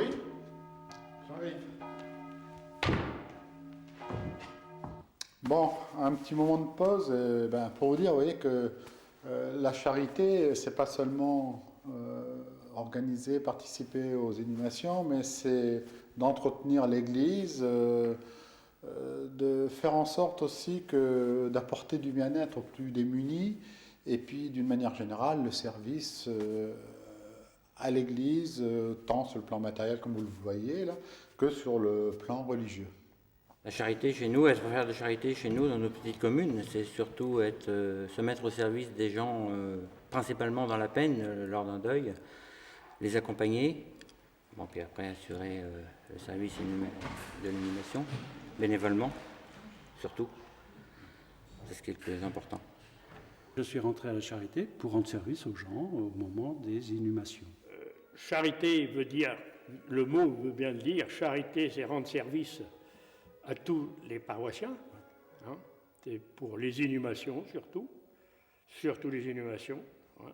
Oui, j'arrive. Bon, un petit moment de pause pour vous dire, vous voyez que la charité, c'est pas seulement organiser, participer aux inhumations, mais c'est d'entretenir l'Église, de faire en sorte aussi d'apporter du bien-être aux plus démunis, et puis d'une manière générale, le service à l'Église, tant sur le plan matériel comme vous le voyez là, que sur le plan religieux. La charité chez nous, être faire de charité chez nous dans nos petites communes, c'est surtout se mettre au service des gens, principalement dans la peine, lors d'un deuil, les accompagner, bon, puis après assurer le service de l'inhumation, bénévolement, surtout. C'est ce qui est le plus important. Je suis rentré à la charité pour rendre service aux gens au moment des inhumations. Charité veut dire, le mot veut bien le dire, charité c'est rendre service à tous les paroissiens, hein, c'est pour les inhumations surtout les inhumations. Hein.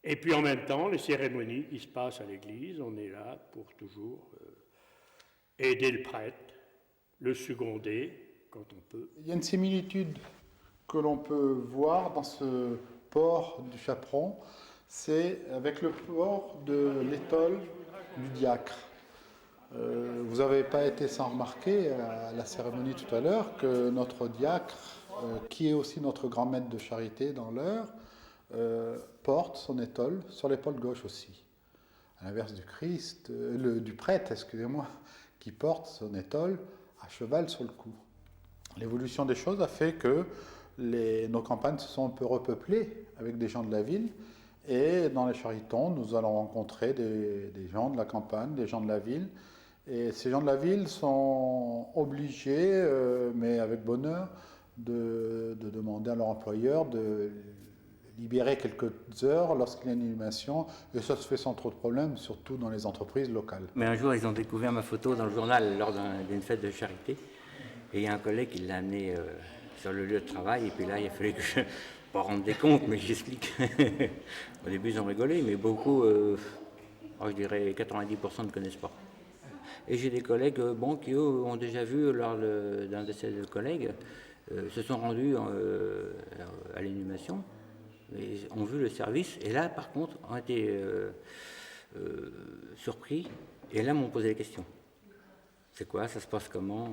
Et puis en même temps, les cérémonies qui se passent à l'église, on est là pour toujours aider le prêtre, le seconder quand on peut. Il y a une similitude que l'on peut voir dans ce port du chaperon, c'est avec le port de l'étole du diacre. Vous n'avez pas été sans remarquer à la cérémonie tout à l'heure que notre diacre, qui est aussi notre grand maître de charité dans l'heure, porte son étole sur l'épaule gauche aussi. À l'inverse du prêtre, excusez-moi, qui porte son étole à cheval sur le cou. L'évolution des choses a fait que nos campagnes se sont un peu repeuplées avec des gens de la ville. Et dans les charitons, nous allons rencontrer des gens de la campagne, des gens de la ville. Et ces gens de la ville sont obligés, mais avec bonheur, de demander à leur employeur de libérer quelques heures lorsqu'il y a une inhumation. Et ça se fait sans trop de problèmes, surtout dans les entreprises locales. Mais un jour, ils ont découvert ma photo dans le journal lors d'une fête de charité. Et il y a un collègue qui l'a amené sur le lieu de travail. Et puis là, il a fallu que je ne pas rendre des comptes, mais j'explique. Au début, ils ont rigolé, mais beaucoup, je dirais 90% ne connaissent pas. Et j'ai des collègues qui, eux, ont déjà vu, lors d'un de ces collègues, se sont rendus à l'inhumation, et ont vu le service, et là, par contre, ont été surpris, et là, m'ont posé des questions. C'est quoi, ça se passe comment?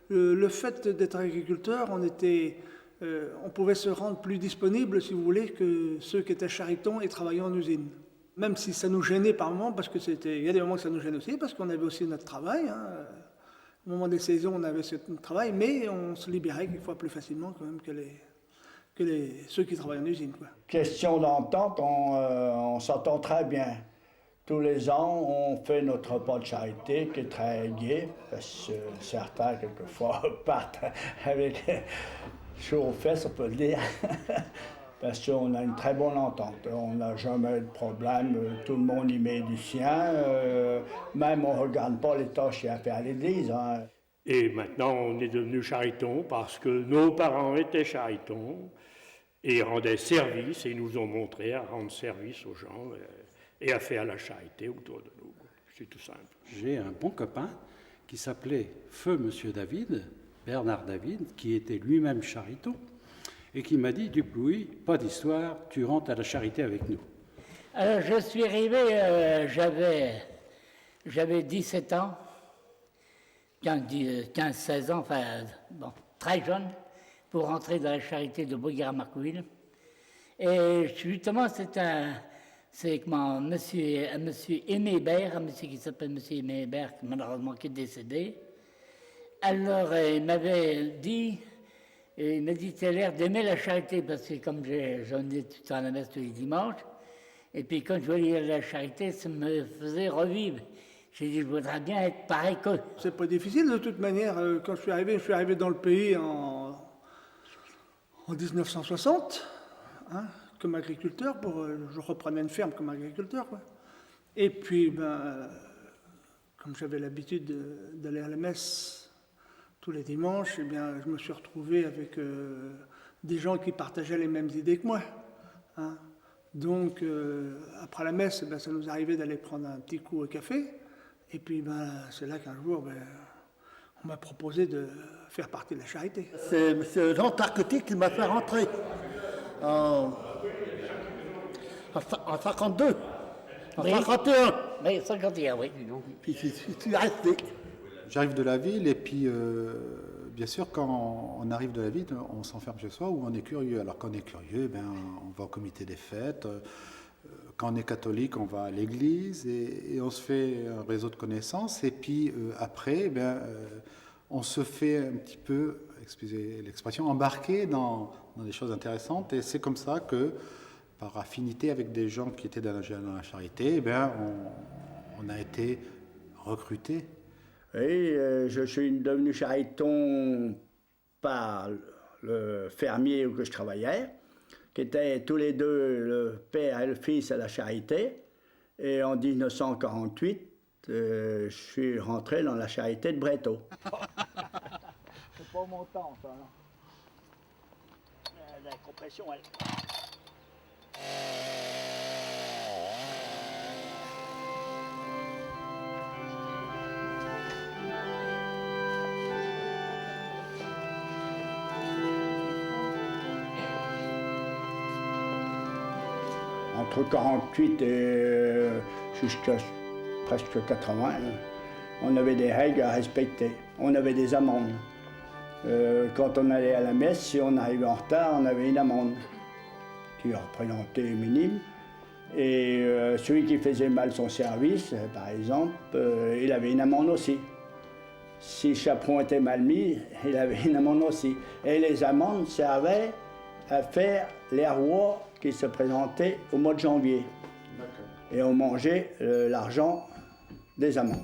Le fait d'être agriculteur, on pouvait se rendre plus disponible, si vous voulez, que ceux qui étaient charitons et travaillant en usine. Même si ça nous gênait par moments, parce que il y a des moments que ça nous gêne aussi, parce qu'on avait aussi notre travail. Hein. Au moment des saisons, on avait notre travail, mais on se libérait quelquefois plus facilement quand même que ceux qui travaillent en usine. Quoi. Question d'entente, on s'entend très bien. Tous les ans, on fait notre repas de charité qui est très gai, parce que certains, quelquefois, partent avec chaud aux fesses, on peut le dire. Parce qu'on a une très bonne entente. On n'a jamais de problème, tout le monde y met du sien. Même on ne regarde pas les tâches qu'il y a à faire à l'église. Hein. Et maintenant, on est devenu chariton parce que nos parents étaient charitons et rendaient service et nous ont montré à rendre service aux gens et à faire la charité autour de nous. C'est tout simple. J'ai un bon copain qui s'appelait Feu Monsieur David, Bernard David, qui était lui-même chariton, et qui m'a dit, Duplouy, pas d'histoire, tu rentres à la charité avec nous. Alors je suis arrivé, j'avais 17 ans, 15-16 ans, enfin bon, très jeune, pour rentrer dans la charité de Bruguière-Marcouville. Et justement, c'est monsieur Aimé Hébert, un monsieur qui s'appelle monsieur Aimé Hébert, malheureusement qui est décédé. Alors il m'avait dit, tu as l'air d'aimer la charité, parce que comme j'en ai tout le temps à la messe tous les dimanches, et puis quand je voyais la charité, ça me faisait revivre. J'ai dit, je voudrais bien être pareil qu'eux. C'est pas difficile de toute manière. Quand je suis arrivé dans le pays en 1960, hein, comme agriculteur, je reprenais une ferme comme agriculteur. Quoi. Et puis, comme j'avais l'habitude d'aller à la messe tous les dimanches, je me suis retrouvé avec des gens qui partageaient les mêmes idées que moi. Hein. Donc, après la messe, ça nous arrivait d'aller prendre un petit coup au café. Et puis c'est là qu'un jour, on m'a proposé de faire partie de la charité. C'est M. Jean Tarquetti qui m'a fait rentrer en 52, en Oui. 51. Oui, 51, oui. Puis je suis resté. J'arrive de la ville et puis, bien sûr, quand on arrive de la ville, on s'enferme chez soi ou on est curieux. Alors quand on est curieux, on va au comité des fêtes. Quand on est catholique, on va à l'église et on se fait un réseau de connaissances. Et puis après, on se fait un petit peu, excusez l'expression, embarquer dans des choses intéressantes. Et c'est comme ça que, par affinité avec des gens qui étaient dans la charité, on a été recrutés. Et je suis devenu chariton par le fermier où je travaillais, qui étaient tous les deux le père et le fils à la charité. Et en 1948, je suis rentré dans la charité de Bréteau. C'est pas mon temps, ça. La compression, elle... Entre 48 et jusqu'à presque 80, on avait des règles à respecter. On avait des amendes. Quand on allait à la messe, si on arrivait en retard, on avait une amende qui représentait minime. Et celui qui faisait mal son service, par exemple, il avait une amende aussi. Si le chaperon était mal mis, il avait une amende aussi. Et les amendes servaient à faire les rois qui se présentaient au mois de janvier. Et on mangeait l'argent des amendes.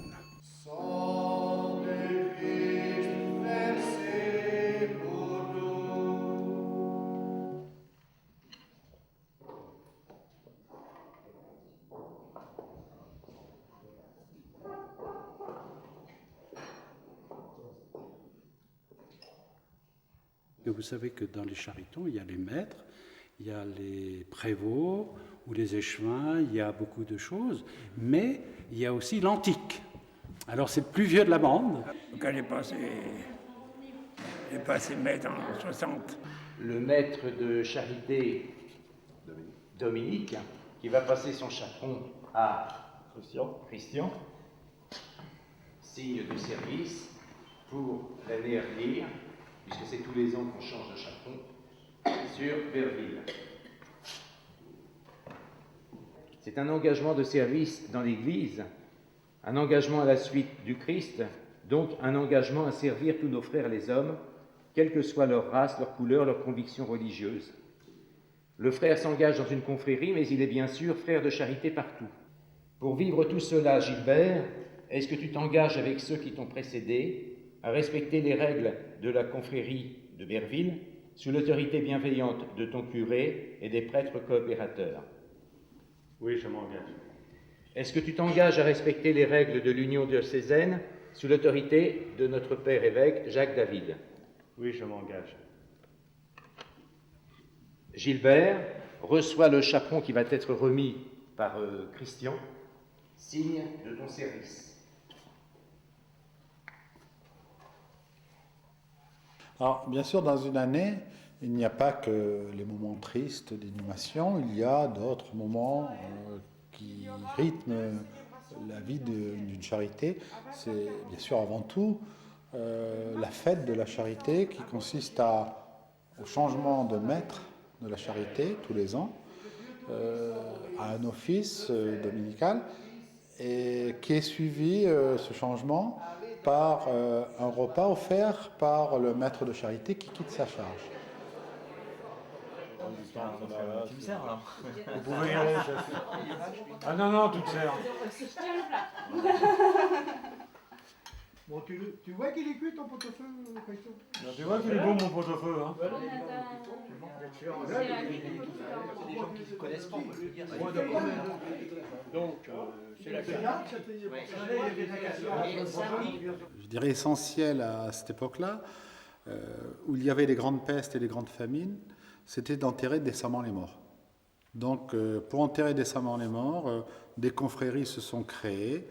Et vous savez que dans les charitons, il y a les maîtres, il y a les prévôts ou les échevins, il y a beaucoup de choses, mais il y a aussi l'antique. Alors c'est le plus vieux de la bande. Quand j'ai passé maître en 60. Le maître de charité, Dominique, qui va passer son chaperon à Christian, signe de service pour l'année à venir, puisque c'est tous les ans qu'on change de chaperon, sur Berville. C'est un engagement de service dans l'Église, un engagement à la suite du Christ, donc un engagement à servir tous nos frères les hommes, quelle que soit leur race, leur couleur, leur conviction religieuse. Le frère s'engage dans une confrérie, mais il est bien sûr frère de charité partout. Pour vivre tout cela, Gilbert, est-ce que tu t'engages avec ceux qui t'ont précédé à respecter les règles de la confrérie de Berville, sous l'autorité bienveillante de ton curé et des prêtres coopérateurs? Oui, je m'engage. Est-ce que tu t'engages à respecter les règles de l'union diocésaine sous l'autorité de notre père évêque Jacques David? Oui, je m'engage. Gilbert reçoit le chaperon qui va être remis par Christian, signe de ton service. Alors, bien sûr, dans une année, il n'y a pas que les moments tristes d'inhumation, il y a d'autres moments qui rythment la vie d'une charité. C'est bien sûr avant tout la fête de la charité qui consiste au changement de maître de la charité tous les ans, à un office dominical, et qui est suivi, ce changement, par un repas offert par le maître de charité qui quitte sa charge. Tu me sers alors? Vous pouvez y aller, chef. Ah non, tu te sers. Bon, tu vois qu'il est cuit ton pot-au-feu, Christian? Tu vois qu'il est bon mon pot-au-feu, hein? C'est des gens qui se connaissent pas, je veux dire. Donc, c'est la Je dirais essentiel à cette époque-là, où il y avait des grandes pestes et des grandes famines, c'était d'enterrer décemment les morts. Donc, pour enterrer décemment les morts, des confréries se sont créées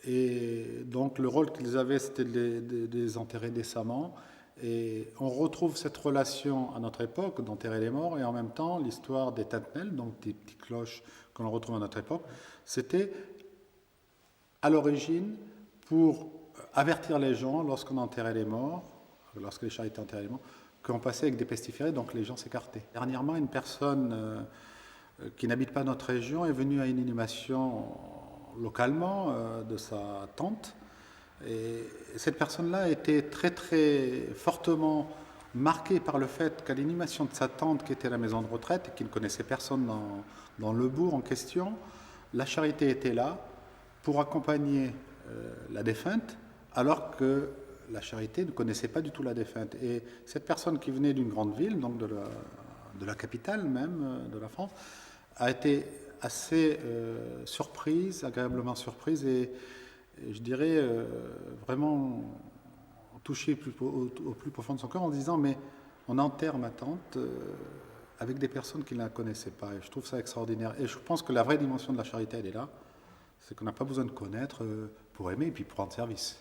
Et donc le rôle qu'ils avaient, c'était de les enterrer décemment. Et on retrouve cette relation à notre époque d'enterrer les morts, et en même temps l'histoire des tintemels, donc des petites cloches que l'on retrouve à notre époque, c'était à l'origine pour avertir les gens lorsqu'on enterrait les morts, lorsque les charités enterraient les morts, qu'on passait avec des pestiférés, donc les gens s'écartaient. Dernièrement, une personne qui n'habite pas notre région est venue à une inhumation localement de sa tante. Et cette personne-là était très très fortement marquée par le fait qu'à l'inhumation de sa tante, qui était à la maison de retraite et qui ne connaissait personne dans le bourg en question, la charité était là pour accompagner la défunte, alors que la charité ne connaissait pas du tout la défunte. Et cette personne qui venait d'une grande ville, donc de la capitale même de la France, a été assez surprise, agréablement surprise, et je dirais vraiment touché au plus profond de son cœur en disant, mais on enterre ma tante avec des personnes qui ne la connaissaient pas. Et je trouve ça extraordinaire. Et je pense que la vraie dimension de la charité, elle est là. C'est qu'on n'a pas besoin de connaître pour aimer et puis pour rendre service.